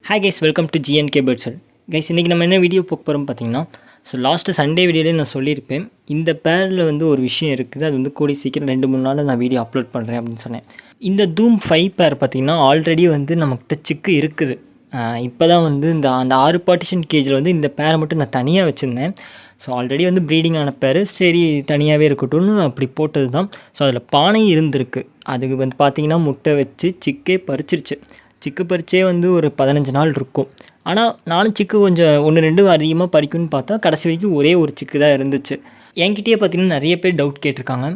Hi guys, welcome to GNK பேர்ட்ஸல். Guys, இன்றைக்கி நம்ம என்ன வீடியோ போக போகிறோம் பார்த்தீங்கன்னா, லாஸ்ட்டு சண்டே வீடியோலேயே நான் சொல்லியிருப்பேன், இந்த பேரில் ஒரு விஷயம் இருக்குது, அது கூடி சீக்கிரம் 2-3 நாளில் நான் வீடியோ அப்லோட் பண்ணுறேன் அப்படின்னு சொன்னேன். இந்த தூம் 5 பேர் பார்த்திங்கன்னா ஆல்ரெடி நம்மக்கிட்ட சிக்கு இருக்குது. இப்போ தான் அந்த 6 பார்ட்டிஷன் கேஜில் இந்த பேரை மட்டும் நான் தனியாக வச்சுருந்தேன். ஆல்ரெடி ப்ரீடிங் ஆன பேர், சரி தனியாகவே இருக்கட்டும்னு அப்படி போட்டது தான். அதில் பானை இருந்திருக்கு. அதுக்கு பார்த்திங்கன்னா முட்டை வச்சு சிக்கே பறிச்சிருச்சு. சிக்கு பறிச்சே ஒரு 15 நாள் இருக்கும். ஆனால் நானும் சிக்கு கொஞ்சம் 1-2 அதிகமாக பறிக்கும்னு பார்த்தா கடைசி வரைக்கும் ஒரே ஒரு சிக்கு தான் இருந்துச்சு. என்கிட்டயே பார்த்திங்கன்னா நிறைய பேர் டவுட் கேட்டிருக்காங்க.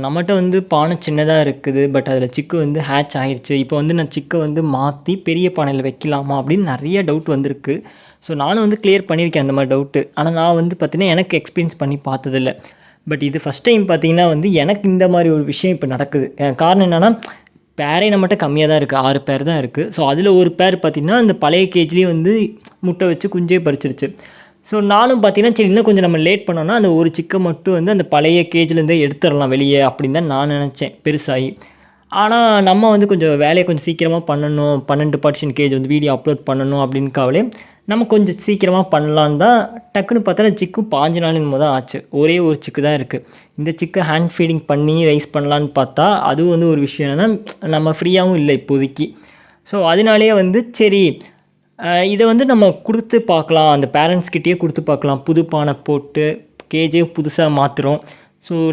நம்மகிட்ட பானை சின்னதாக இருக்குது, பட் அதில் சிக்கு ஹேட்ச் ஆகிடுச்சு. இப்போ நான் சிக்கை மாற்றி பெரிய பானையில் வைக்கலாமா அப்படின்னு நிறைய டவுட் வந்திருக்கு. நானும் கிளியர் பண்ணியிருக்கேன் அந்த மாதிரி டவுட்டு. ஆனால் நான் பார்த்திங்கன்னா எனக்கு எக்ஸ்பீரியன்ஸ் பண்ணி பார்த்ததில்ல. பட் இது ஃபஸ்ட் டைம் பார்த்திங்கன்னா எனக்கு இந்த மாதிரி ஒரு விஷயம் இப்போ நடக்குது. காரணம் என்னென்னா, பேரே நம்மகிட்ட கம்மியாக தான் இருக்குது, 6 பேர் தான் இருக்குது. அதில் ஒரு பேர் பார்த்திங்கன்னா அந்த பழைய கேஜ்லேயே முட்டை வச்சு குஞ்சே பறிச்சிருச்சு. நானும் பார்த்திங்கன்னா சரி இன்னும் கொஞ்சம் நம்ம லேட் பண்ணோன்னா அந்த ஒரு சிக்கை மட்டும் அந்த பழைய கேஜ்லேருந்தே எடுத்துடலாம் வெளியே அப்படின்னு தான் நான் நினச்சேன் பெருசாகி. ஆனால் நம்ம கொஞ்சம் வேலையை கொஞ்சம் சீக்கிரமாக பண்ணணும், 12 பார்ட்டிஷன் கேஜ் வீடியோ அப்லோட் பண்ணணும் அப்படின்னு கவலை. நம்ம கொஞ்சம் சீக்கிரமாக பண்ணலான்னு தான் டக்குன்னு பார்த்தா சிக்கும் 5 நாள் என்னமோ தான் ஆச்சு. ஒரே ஒரு சிக்கு தான் இருக்குது. இந்த சிக்கை ஹேண்ட் ஃபீடிங் பண்ணி ரைஸ் பண்ணலான்னு பார்த்தா அதுவும் ஒரு விஷயம் என்னென்னா, நம்ம ஃப்ரீயாகவும் இல்லை இப்போதைக்கு. அதனாலேயே சரி இதை நம்ம கொடுத்து பார்க்கலாம், அந்த பேரண்ட்ஸ்கிட்டேயே கொடுத்து பார்க்கலாம். புது பானை போட்டு கேஜே புதுசாக மாற்றுறோம்.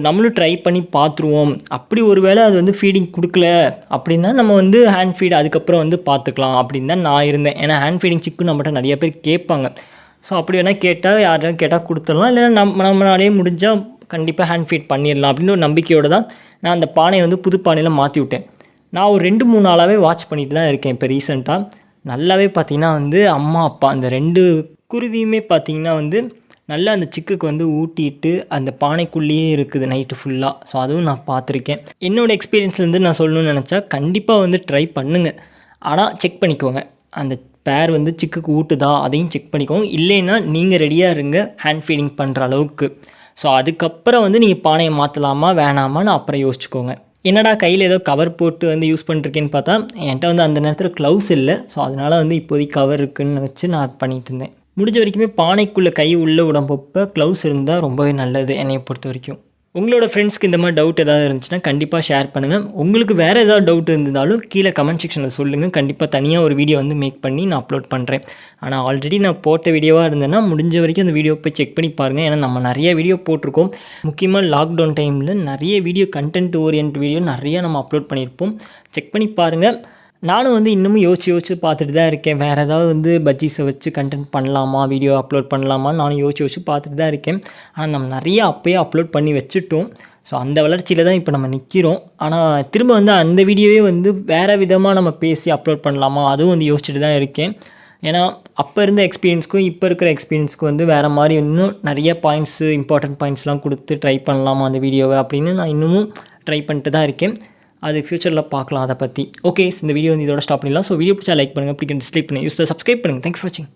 நம்மளும் ட்ரை பண்ணி பார்த்துருவோம். அப்படி ஒரு வேளை அது ஃபீடிங் கொடுக்கல அப்படின்னா நம்ம ஹேண்ட் ஃபீட் அதுக்கப்புறம் பார்த்துக்கலாம் அப்படின்னு தான் நான் இருந்தேன். ஏன்னா ஹேண்ட் ஃபீடிங் சிக்கு நம்மகிட்ட நிறைய பேர் கேட்பாங்க. அப்படி வேணால் கேட்டால் யாரும் கேட்டால் கொடுத்துடலாம், இல்லைன்னா நம்மளாலே முடிஞ்சால் கண்டிப்பாக ஹேண்ட் ஃபீட் பண்ணிடலாம் அப்படின்னு ஒரு நம்பிக்கையோடு தான் நான் அந்த பானையை புது பானையில் மாற்றி விட்டேன். நான் ஒரு 2-3 நாளாகவே வாட்ச் பண்ணிட்டு தான் இருக்கேன். இப்போ ரீசெண்டாக நல்லாவே பார்த்திங்கன்னா அம்மா அப்பா அந்த 2 குருவியுமே பார்த்திங்கன்னா நல்லா அந்த சிக்குக்கு ஊட்டிட்டு அந்த பானைக்குள்ளேயே இருக்குது நைட்டு ஃபுல்லாக. அதுவும் நான் பார்த்துருக்கேன். என்னோடய எக்ஸ்பீரியன்ஸ் நான் சொல்லணும்னு நினச்சா கண்டிப்பாக ட்ரை பண்ணுங்கள். ஆனால் செக் பண்ணிக்கோங்க, அந்த பேர் சிக்குக்கு ஊட்டுதா அதையும் செக் பண்ணிக்கோங்க. இல்லைன்னா நீங்கள் ரெடியாக இருங்க ஹேண்ட் ஃபீடிங் பண்ணுற அளவுக்கு. அதுக்கப்புறம் நீங்கள் பானையை மாற்றலாமா வேணாமான்னு அப்புறம் யோசிச்சுக்கோங்க. என்னடா கையில் ஏதோ கவர் போட்டு யூஸ் பண்ணிருக்கேன்னு பார்த்தா என்கிட்ட அந்த நேரத்தில் க்ளவுஸ் இல்லை. அதனால் இப்போதைக்கு கவர் இருக்குதுன்னு வச்சு நான் பண்ணிகிட்டு இருந்தேன். முடிஞ்ச வரைக்குமே பானைக்குள்ளே கை உள்ளே விடப்போ க்ளவுஸ் இருந்தால் ரொம்பவே நல்லது என்னையை பொறுத்த வரைக்கும். உங்களோட ஃப்ரெண்ட்ஸ்க்கு இந்த மாதிரி டவுட் ஏதாவது இருந்துச்சுன்னா கண்டிப்பாக ஷேர் பண்ணுங்கள். உங்களுக்கு வேறு ஏதாவது டவுட் இருந்தாலும் கீழே கமெண்ட் செக்ஷனில் சொல்லுங்கள். கண்டிப்பாக தனியாக ஒரு வீடியோ மேக் பண்ணி நான் அப்லோட் பண்ணுறேன். ஆனால் ஆல்ரெடி நான் போட்ட வீடியோவாக இருந்தேன்னா முடிஞ்ச வரைக்கும் அந்த வீடியோ போய் செக் பண்ணி பாருங்கள். ஏன்னா நம்ம நிறைய வீடியோ போட்டிருக்கோம். முக்கியமாக லாக்டவுன் டைமில் நிறைய வீடியோ கண்டென்ட் ஓரியன்ட் வீடியோ நிறையா நம்ம அப்லோட் பண்ணியிருப்போம். செக் பண்ணி பாருங்கள். நானும் இன்னமும் யோசிச்சு பார்த்துட்டு தான் இருக்கேன். வேறு ஏதாவது பஜ்ஜீஸை வச்சு கண்டென்ட் பண்ணலாமா, வீடியோ அப்லோட் பண்ணலாமான்னு நானும் யோசிச்சு பார்த்துட்டு தான் இருக்கேன். ஆனால் நம்ம நிறைய அப்போயே அப்லோட் பண்ணி வச்சுட்டோம். அந்த வளர்ச்சியில் தான் இப்போ நம்ம நிற்கிறோம். ஆனால் திரும்ப அந்த வீடியோவே வேறு விதமாக நம்ம பேசி அப்லோட் பண்ணலாமா அதுவும் யோசிச்சுட்டு தான் இருக்கேன். ஏன்னா அப்போ இருந்த எக்ஸ்பீரியன்ஸ்க்கும் இப்போ இருக்கிற எக்ஸ்பீரியன்ஸ்க்கு வேறு மாதிரி இன்னும் நிறைய பாயிண்ட்ஸு இம்பார்ட்டன்ட் பாயிண்ட்ஸ்லாம் கொடுத்து ட்ரை பண்ணலாமா அந்த வீடியோவை அப்படின்னு நான் இன்னமும் ட்ரை பண்ணிட்டு தான் இருக்கேன். அது ஃபியூச்சரில் பார்க்கலாம் அதை பற்றி. ஓகே, இந்த வீடியோ இதோட ஸ்டாப் பண்ணிடலாம். வீடியோ பிடிச்சா லைக் பண்ணுங்கள், பிடிக்கும் டிஸ்லைக் பண்ணுங்கள், யூஸ் சப்ஸ்கிரைப் பண்ணுங்கள். தேங்க்ஸ் ஃபார் வாட்சிங்.